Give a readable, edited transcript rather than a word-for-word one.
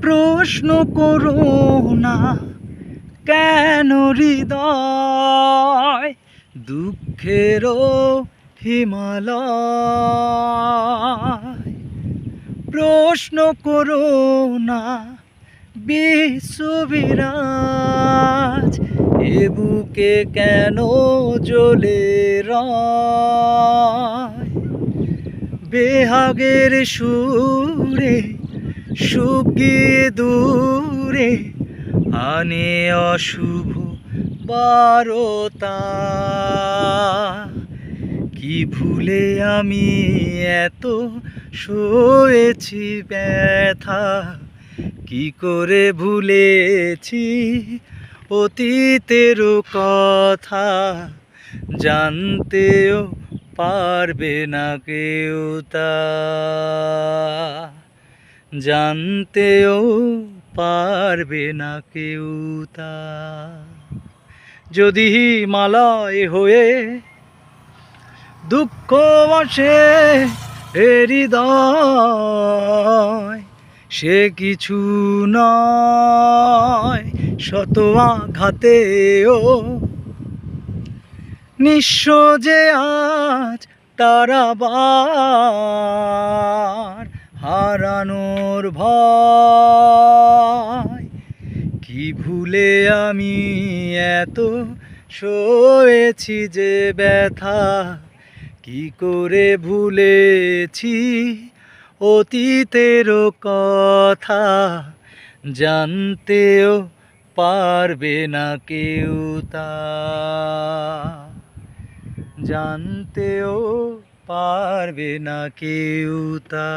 প্রশ্ন করো না কেন হৃদয় দুঃখেরও হিমালয়। প্রশ্ন করো না বিশ্ববিরাজ এ বুকে কেন জ্বলে রয়। বেহাগের সুরে শুকিয়ে দূরে আনে অশুভ বারতা। কি ভুলে আমি এত সয়েছি ব্যথা, কি করে ভুলেছি অতীতের কথা। জানতেও পারবে না কেউ তা, জানতেও পারবে না কেউ তা। যদি হিমালয় হয়ে দুঃখ বসে হৃদয়, সে কিছু নয় শত আঘাতেও নিঃস্ব যে আজ তারাবার হারানোর ভয়। কি ভুলে আমি এত সয়েছি যে ব্যথা, কি করে ভুলেছি অতীতের কথা। জানতেও পারবে না কেউ তা, জানতেও পারবে না কেউ তা।